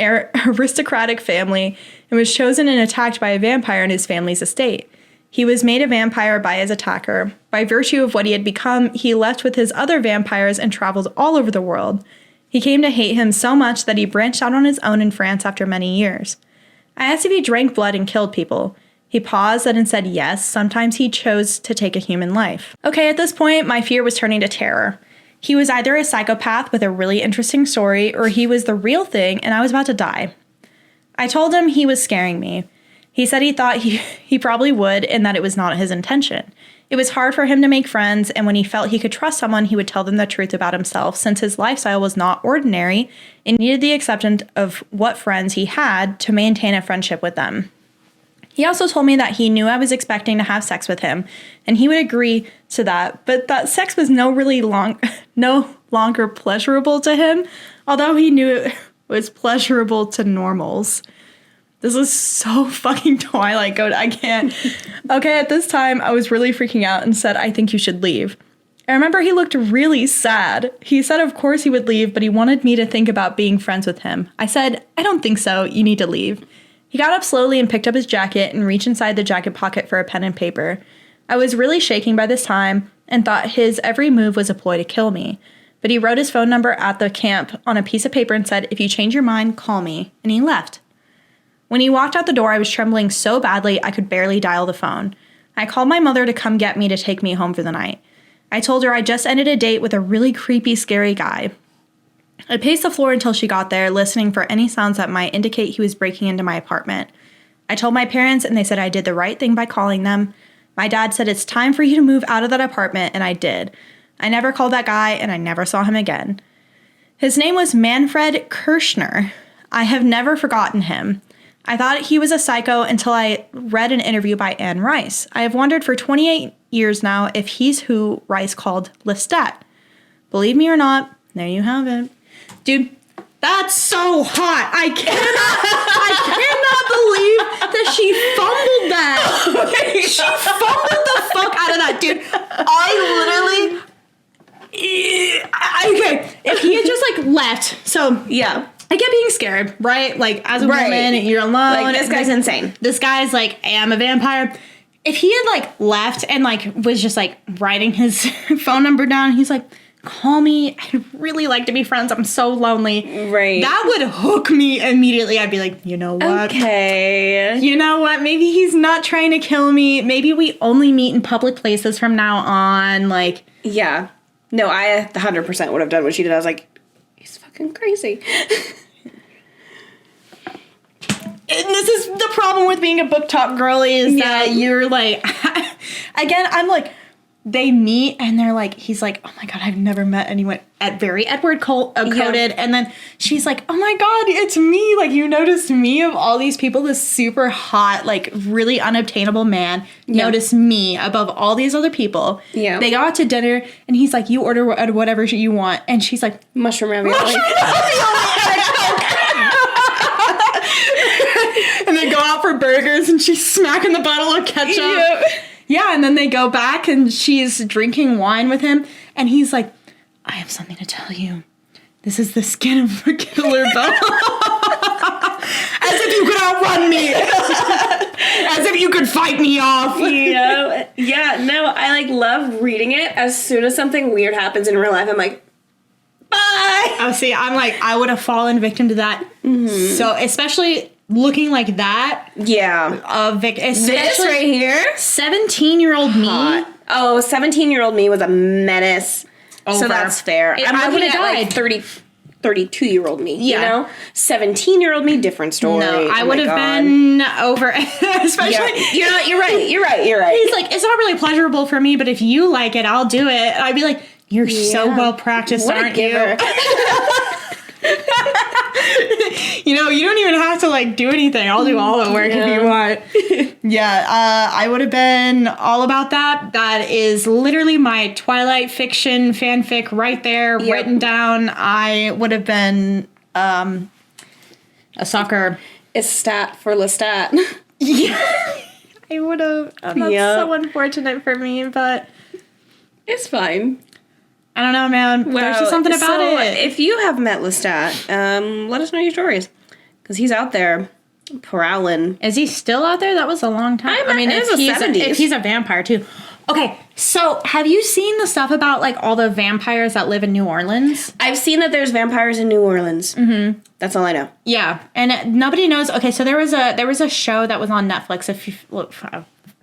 aristocratic family and was chosen and attacked by a vampire in his family's estate. He was made a vampire by his attacker. By virtue of what he had become, he left with his other vampires and traveled all over the world. He came to hate him so much that he branched out on his own in France after many years. I asked if he drank blood and killed people. He paused and said yes, sometimes he chose to take a human life. Okay, at this point, my fear was turning to terror. He was either a psychopath with a really interesting story, or he was the real thing and I was about to die. I told him he was scaring me. He said he thought he probably would and that it was not his intention. It was hard for him to make friends, and when he felt he could trust someone, he would tell them the truth about himself since his lifestyle was not ordinary and needed the acceptance of what friends he had to maintain a friendship with them. He also told me that he knew I was expecting to have sex with him, and he would agree to that, but that sex was no longer pleasurable to him, although he knew it was pleasurable to normals. This is so fucking Twilight code. I can't. Okay, at this time, I was really freaking out and said, I think you should leave. I remember he looked really sad. He said of course he would leave, but he wanted me to think about being friends with him. I said, I don't think so. You need to leave. He got up slowly and picked up his jacket and reached inside the jacket pocket for a pen and paper. I was really shaking by this time and thought his every move was a ploy to kill me. But he wrote his phone number at the camp on a piece of paper and said, if you change your mind, call me. And he left. When he walked out the door, I was trembling so badly I could barely dial the phone. I called my mother to come get me to take me home for the night. I told her I just ended a date with a really creepy, scary guy. I paced the floor until she got there, listening for any sounds that might indicate he was breaking into my apartment. I told my parents, and they said I did the right thing by calling them. My dad said it's time for you to move out of that apartment, and I did. I never called that guy, and I never saw him again. His name was Manfred Kirschner. I have never forgotten him. I thought he was a psycho until I read an interview by Anne Rice. I have wondered for 28 years now if he's who Rice called Lestat. Believe me or not, there you have it. Dude, that's so hot. I cannot believe that she fumbled that. Okay. She fumbled the fuck out of that, dude. Okay, if he had just like left, so Yeah. I get being scared, right? Like, as a woman, and you're alone. Like, this guy's insane. This guy's like, I am a vampire. If he had, like, left and, like, was just, like, writing his phone number down, he's like, call me. I'd really like to be friends. I'm so lonely. Right. That would hook me immediately. I'd be like, you know what? Okay. You know what? Maybe he's not trying to kill me. Maybe we only meet in public places from now on. Like, Yeah. No, I 100% would have done what she did. I was like, he's fucking crazy. and this is the problem with being a book talk girl is that you're like, again, I'm like, they meet and they're like, he's like, oh my God, I've never met anyone at very Edward coded. And then she's like, oh my God, it's me. Like, you noticed me of all these people, this super hot, like really unobtainable man noticed me above all these other people. Yeah. They go out to dinner and he's like, you order whatever you want. And she's like, Mushroom ravioli. And they go out for burgers and she's smacking the bottle of ketchup. Yep. Yeah, and then they go back and she's drinking wine with him. And he's like, I have something to tell you. This is the skin of a killer bell. As if you could outrun me. As if you could fight me off. Yeah. Yeah, no, I like love reading it. As soon as something weird happens in real life, I'm like, bye. Oh, see, I'm like, I would have fallen victim to that. Mm-hmm. So, especially looking like that. Yeah. This right here. 17-year-old me. Oh, 17-year-old me was a menace. Over. So that's fair. I would have died. Like 32-year-old me, you know? 17-year-old me, different story. No, I would have been over. Especially. Yeah. You're right. He's like, it's not really pleasurable for me, but if you like it, I'll do it. I'd be like, you're so well practiced, aren't you? You know, you don't even have to like do anything. I'll do all the work if you want. I would have been all about that. That is literally my Twilight fiction fanfic right there, written down. I would have been a sucker. It's stat for Lestat. Yeah, I would have. That's so unfortunate for me, but it's fine. I don't know, man. There's just something about it. If you have met Lestat, let us know your stories. Because he's out there prowling. Is he still out there? That was a long time. I mean, if he's a vampire, too. Okay, so have you seen the stuff about, like, all the vampires that live in New Orleans? I've seen that there's vampires in New Orleans. Mm-hmm. That's all I know. Yeah, and nobody knows. Okay, so there was a show that was on Netflix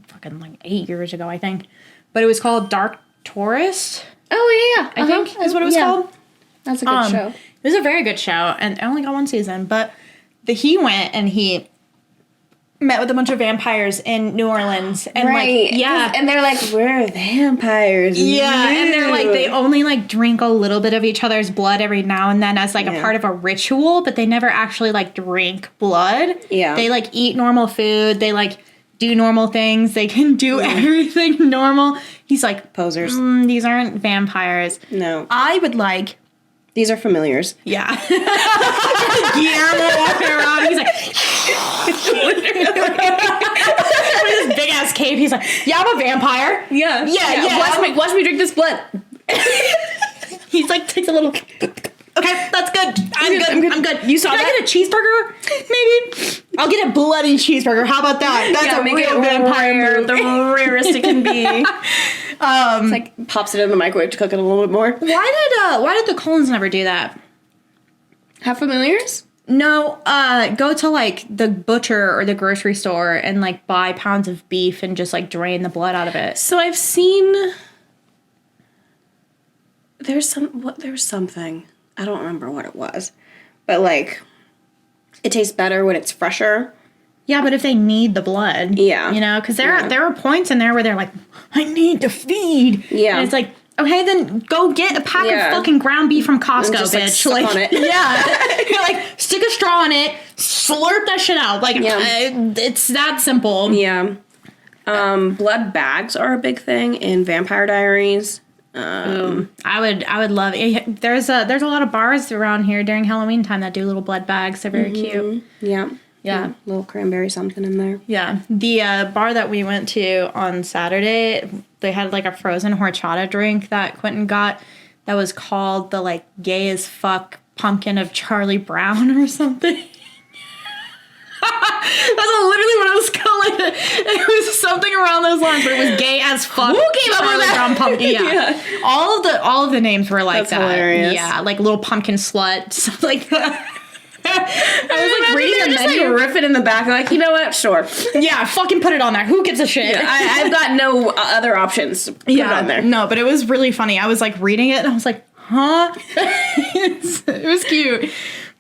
fucking like 8 years ago, I think. But it was called Dark Tourist. Oh, yeah. I think is what it was called. That's a good show. It was a very good show, and I only got one season, but he went and he met with a bunch of vampires in New Orleans. And and they're like, we're vampires. Yeah, and they're like, they only like drink a little bit of each other's blood every now and then as like a part of a ritual, but they never actually like drink blood. Yeah. They like eat normal food. They like do normal things. They can do everything normal. He's like, posers. These aren't vampires. No. I would like. These are familiars. Yeah. Guillermo walking around. He's like, this big ass cape. He's like, yeah, I'm a vampire. Yeah. Watch me drink this blood. He's like, takes a little. Okay, that's good. I'm good. You saw that? Can I get a cheeseburger? Maybe. I'll get a bloody cheeseburger. How about that? That's a real vampire move. The rarest it can be. It's like pops it in the microwave to cook it a little bit more. Why did the Colons never do that? Have familiars? No, go to like the butcher or the grocery store and like buy pounds of beef and just like drain the blood out of it. So I've seen there's something. I don't remember what it was. But like it tastes better when it's fresher. Yeah, but if they need the blood. Yeah. You know, because there are points in there where they're like, I need to feed. Yeah. And it's like, okay, then go get a pack of fucking ground beef from Costco, just, bitch. Like, on it. Yeah. You're like, stick a straw in it, slurp that shit out. Like, it's that simple. Yeah. Blood bags are a big thing in Vampire Diaries. I would love it. There's a lot of bars around here during Halloween time that do little blood bags. They're very cute. Yeah. Yeah. Little cranberry something in there. Yeah. The bar that we went to on Saturday, they had like a frozen horchata drink that Quentin got that was called the like gay as fuck pumpkin of Charlie Brown or something. That's literally what it was called. Like, it was something around those lines where it was gay as fuck. Who came up with that? Brown pumpkin. Yeah. All of the names were like That's that. Hilarious. Yeah, like little pumpkin slut, stuff like that. I was like reading the just menu, like riffing in the back, like, you know what? Sure. Yeah, fucking put it on there. Who gives a shit? Yeah, I've got no other options. Put it on there. No, but it was really funny. I was like reading it and I was like, huh? It was cute,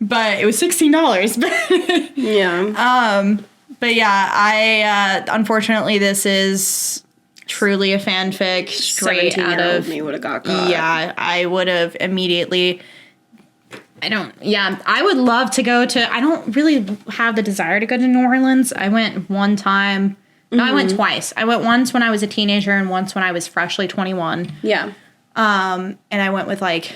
but it was $16. Yeah. But yeah, I unfortunately this is truly a fanfic straight out of me would have got caught. Yeah, I would have immediately. I would love to go to. I don't really have the desire to go to New Orleans. I went one time. No, I went twice. I went once when I was a teenager and once when I was freshly 21. Yeah. And I went with like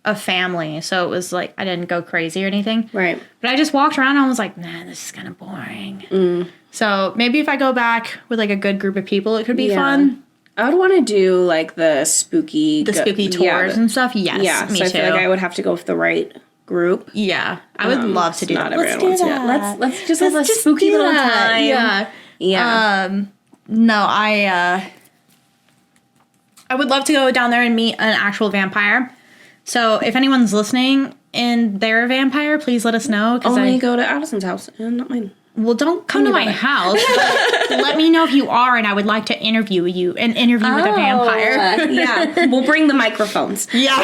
a family, so it was like I didn't go crazy or anything. Right. But I just walked around and I was like, man, this is kind of boring. So maybe if I go back with like a good group of people, it could be fun. I would want to do like the spooky tours and stuff. Yes, yeah. me so I too. feel like I would have to go with the right group. Yeah, I would love to do that. Let's do that. Let's just have a spooky little time. Yeah, yeah. No, I would love to go down there and meet an actual vampire. So if anyone's listening and they're a vampire, please let us know. Only go to Addison's house and not mine. Well, don't come to my house. But let me know if you are, and I would like to interview you. An interview with a vampire. Yeah, we'll bring the microphones. Yeah.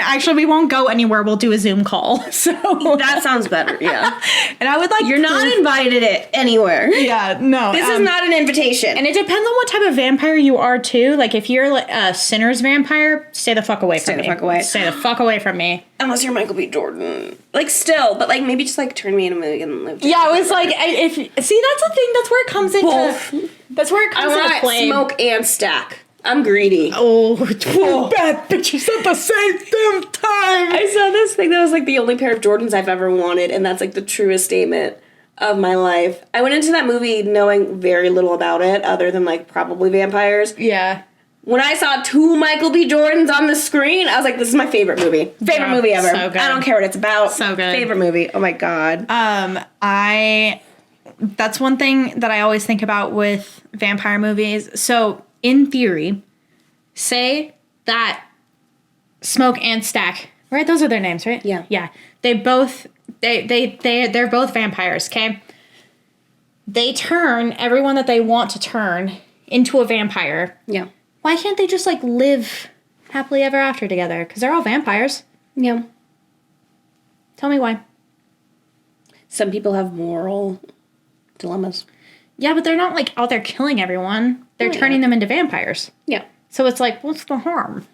Actually, we won't go anywhere. We'll do a Zoom call. So that sounds better. Yeah. And I would like. You're not invited anywhere. Yeah. No. This is not an invitation. And it depends on what type of vampire you are too. Like if you're like a sinner's vampire, stay the fuck away from me. Stay the fuck away from me. Unless you're Michael B. Jordan. Like still, but like maybe just like turn me into a movie and live. Yeah, it was like that's the thing. That's where it comes into. Both. That's where it comes into play. Smoke and stack. I'm greedy. Oh, two bad bitches at the same damn time. I saw this thing that was like the only pair of Jordans I've ever wanted, and that's like the truest statement of my life. I went into that movie knowing very little about it, other than like probably vampires. Yeah. When I saw two Michael B. Jordans on the screen, I was like, this is my favorite movie. Favorite movie ever. So good. I don't care what it's about. So good. Favorite movie. Oh my God. That's one thing that I always think about with vampire movies. So, in theory, say that Smoke and Stack, right? Those are their names, right? Yeah. Yeah. They're both vampires, okay? They turn everyone that they want to turn into a vampire. Yeah. Why can't they just, like, live happily ever after together? Because they're all vampires. Yeah. Tell me why. Some people have moral dilemmas. Yeah, but they're not, like, out there killing everyone. They're turning them into vampires. Yeah. So it's like, what's the harm?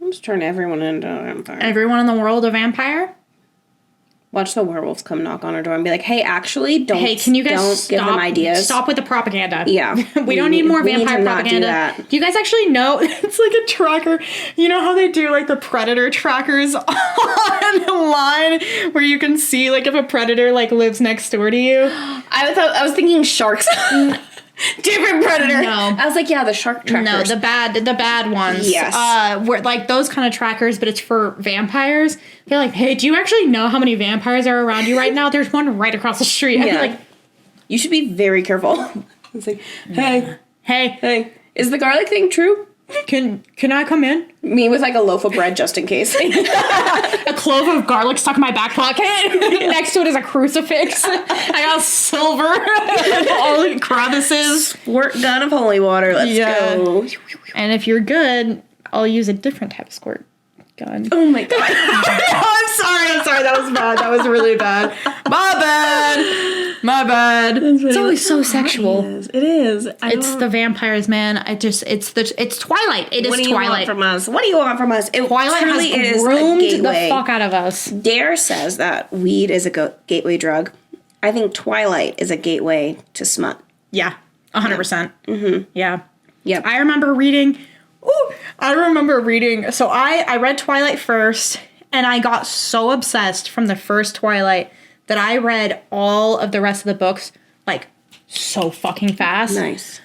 I'm just turning everyone into a vampire. Everyone in the world a vampire? Watch the werewolves come knock on our door and be like, hey, actually, don't can you guys give them ideas. Stop with the propaganda. Yeah. we don't need more vampire propaganda. Do you guys actually know it's like a tracker? You know how they do like the predator trackers online where you can see like if a predator like lives next door to you? I was thinking sharks. Different predator. No. I was like, yeah, the shark trackers. No, the bad ones. Yes. Where like those kind of trackers, but it's for vampires. They're like, hey, do you actually know how many vampires are around you right now? There's one right across the street. Yeah. I'd be like, you should be very careful. It's like, hey, is the garlic thing true? Can I come in? Me with like a loaf of bread just in case. A clove of garlic stuck in my back pocket. Next to it is a crucifix. I got silver. All the crevices. Squirt gun of holy water. Let's go. And if you're good, I'll use a different type of squirt gun. Oh my God. I'm sorry. That was bad. That was really bad. My bad. It's always so sexual. It is. It's the vampires, man. It's Twilight. It is Twilight. What do you want from us? What do you want from us? Twilight truly has is groomed a gateway. the fuck out of us. Dare says that weed is a gateway drug. I think Twilight is a gateway to smut. Yeah, 100%. Mm-hmm. Yeah. Yep. I remember reading. So I read Twilight first, and I got so obsessed from the first Twilight that I read all of the rest of the books like so fucking fast. Nice.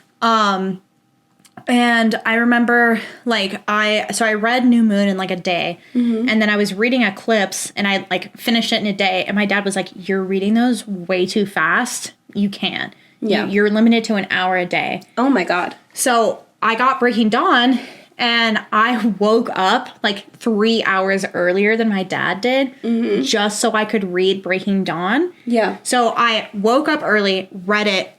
And I remember like I read New Moon in like a day, and then I was reading Eclipse, and I like finished it in a day, and my dad was like, "You're reading those way too fast. You can't. Yeah, you're limited to an hour a day." Oh my God. So I got Breaking Dawn, and I woke up like 3 hours earlier than my dad did, just so I could read Breaking Dawn. Yeah. So I woke up early, read it,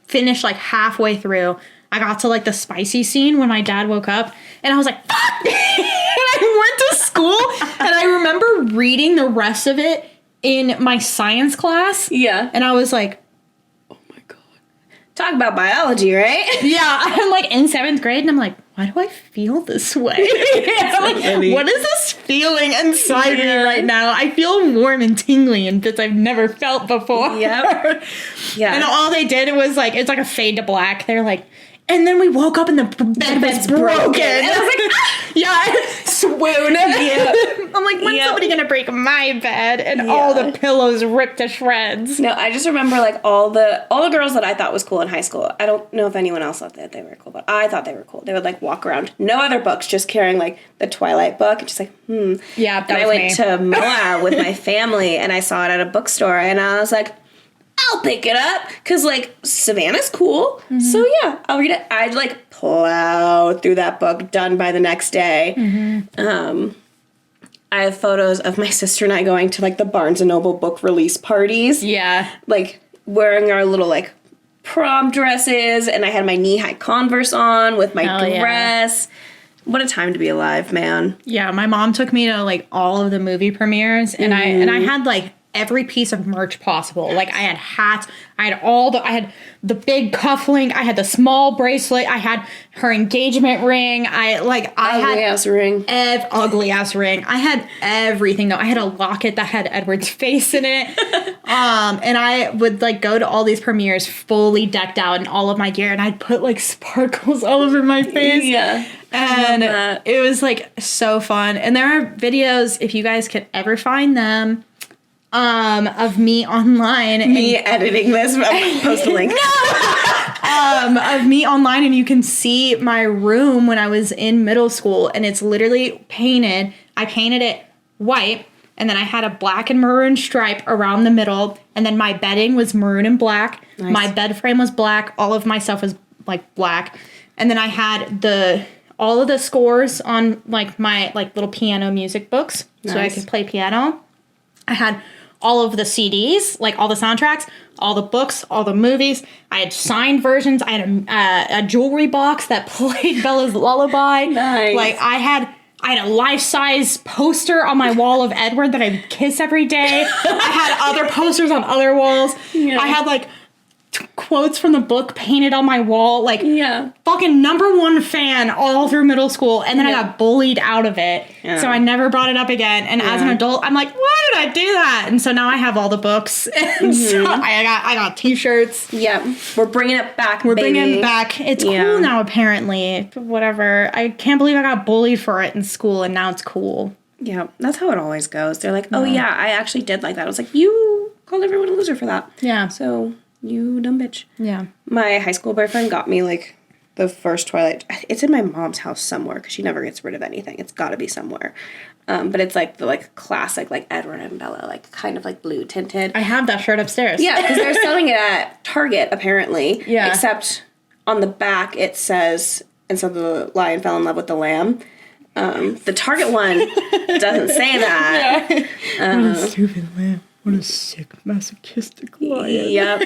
finished like halfway through. I got to like the spicy scene when my dad woke up, and I was like, fuck! And I went to school, and I remember reading the rest of it in my science class. Yeah. And I was like, Talk about biology, right? Yeah, I'm like in 7th grade and I'm like, why do I feel this way? Like, what is this feeling inside me right now? I feel warm and tingly in bits I've never felt before. Yep. Yeah. And all they did was like, it's like a fade to black. They're like, and then we woke up and the bed was broken. And I was like, yeah, swoon. Yeah. I'm like, when's somebody gonna break my bed? And all the pillows ripped to shreds. No, I just remember like all the girls that I thought was cool in high school. I don't know if anyone else thought that they were cool, but I thought they were cool. They would like walk around, no other books, just carrying like the Twilight book, and just like, Yeah, that and I went to Moab with my family, and I saw it at a bookstore, and I was like, I'll pick it up, because, like, Savannah's cool, so yeah, I'll read it. I'd, like, plow through that book, done by the next day. I have photos of my sister and I going to, like, the Barnes & Noble book release parties. Yeah. Like, wearing our little, like, prom dresses, and I had my knee-high Converse on with my dress. Yeah. What a time to be alive, man. Yeah, my mom took me to, like, all of the movie premieres, and I had, like, every piece of merch possible. Like, I had hats, I had the big cufflink, I had the small bracelet, I had her engagement ring, ugly ass ring. I had everything though. I had a locket that had Edward's face in it. And I would like go to all these premieres fully decked out in all of my gear, and I'd put like sparkles all over my face. Yeah. And it was like so fun. And there are videos, if you guys could ever find them, of me online. Me editing this, I'll post a link. Of me online, and you can see my room when I was in middle school, and it's literally painted. I painted it white, and then I had a black and maroon stripe around the middle, and then my bedding was maroon and black. Nice. My bed frame was black. All of my stuff was like black. And then I had all of the scores on like my like little piano music books. Nice. So I could play piano. I had all of the CDs, like all the soundtracks, all the books, all the movies. I had signed versions. I had a jewelry box that played Bella's Lullaby. Nice. Like I had a life-size poster on my wall of Edward that I would kiss every day. I had other posters on other walls. Yeah. I had like quotes from the book painted on my wall. Like, fucking #1 fan all through middle school. And then I got bullied out of it. Yeah. So I never brought it up again. And as an adult, I'm like, why did I do that? And so now I have all the books. And so I got t-shirts. Yeah. We're bringing it back, bringing it back. It's cool now, apparently. Whatever. I can't believe I got bullied for it in school, and now it's cool. Yeah. That's how it always goes. They're like, oh, yeah, I actually did like that. I was like, you called everyone a loser for that. Yeah. So... you dumb bitch. Yeah. My high school boyfriend got me, like, the first Twilight. It's in my mom's house somewhere, because she never gets rid of anything. It's got to be somewhere. But it's, like, the, like, classic, like, Edward and Bella, like, kind of, like, blue tinted. I have that shirt upstairs. Yeah, because they're selling it at Target, apparently. Yeah. Except on the back it says, instead of the lion fell in love with the lamb, the Target one doesn't say that. Yeah. Stupid lamb. What a sick, masochistic lion. Yep.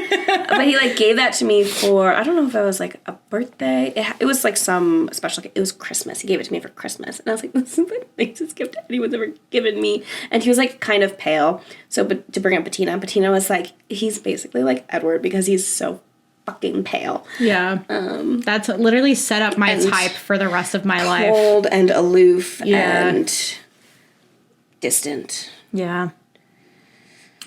But he, like, gave that to me for, I don't know if it was, like, a birthday. It was, like, some special, it was Christmas. He gave it to me for Christmas. And I was like, this is the nicest gift anyone's ever given me. And he was, like, kind of pale. So, but to bring up Bettina was, like, he's basically like Edward because he's so fucking pale. Yeah. That's literally set up my type for the rest of my life. Cold and aloof and distant. Yeah.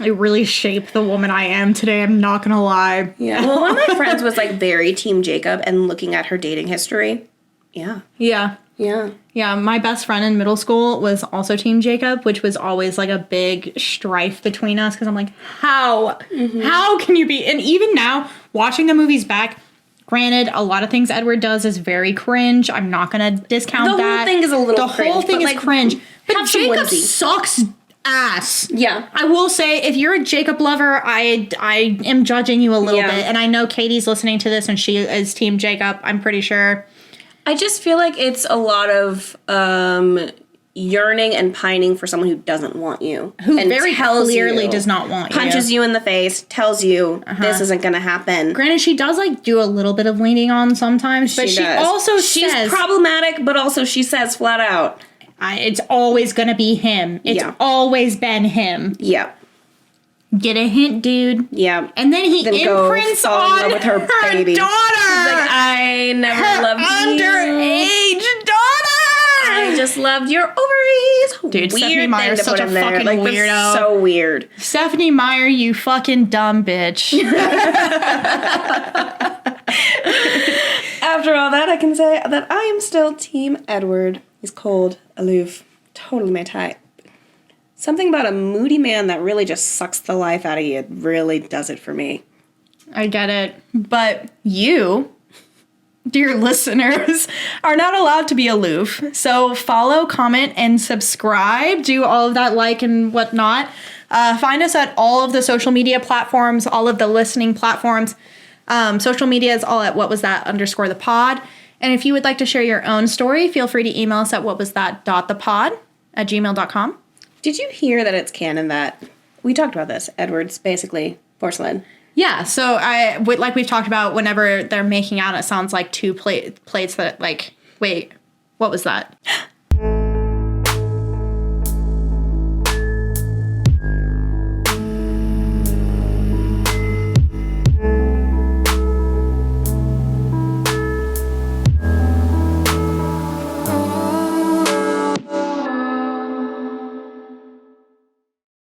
It really shaped the woman I am today, I'm not gonna lie. Yeah. Well, one of my friends was, like, very Team Jacob, and looking at her dating history, yeah. Yeah. Yeah. Yeah, my best friend in middle school was also Team Jacob, which was always, like, a big strife between us, because I'm like, how? Mm-hmm. How can you be? And even now, watching the movies back, granted, a lot of things Edward does is very cringe. I'm not gonna discount that. The whole thing is a little cringe. The whole thing is cringe. But Jacob sucks ass. Yeah. I will say, if you're a Jacob lover, I am judging you a little bit. And I know Katie's listening to this and she is Team Jacob, I'm pretty sure. I just feel like it's a lot of yearning and pining for someone who doesn't want you. Who very clearly does not want you. Punches you in the face, tells you this isn't going to happen. Granted, she does, like, do a little bit of leaning on sometimes, but she also She's says... problematic, but also she says flat out... it's always gonna be him. It's always been him. Yep. Get a hint, dude. Yeah. And then he imprints fall in on love with her baby. daughter. Like, I never loved you. Underage daughter. I just loved your ovaries. Dude, Stephanie weird Meyer's thing to such put a in there. fucking Like, weirdo. That's so weird. Stephanie Meyer, you fucking dumb bitch. After all that, I can say that I am still Team Edward. He's cold, aloof, totally my type. Something about a moody man that really just sucks the life out of you really does it for me. I get it. But you, dear listeners, are not allowed to be aloof. So follow, comment, and subscribe. Do all of that like and whatnot. Find us at all of the social media platforms, all of the listening platforms. Social media is all at whatwasthat_the_pod. And if you would like to share your own story, feel free to email us at whatwasthat.thepod@gmail.com. Did you hear that it's canon that we talked about this? Edward's basically porcelain. Yeah, so like we've talked about, whenever they're making out, it sounds like two plates that, like, wait, what was that?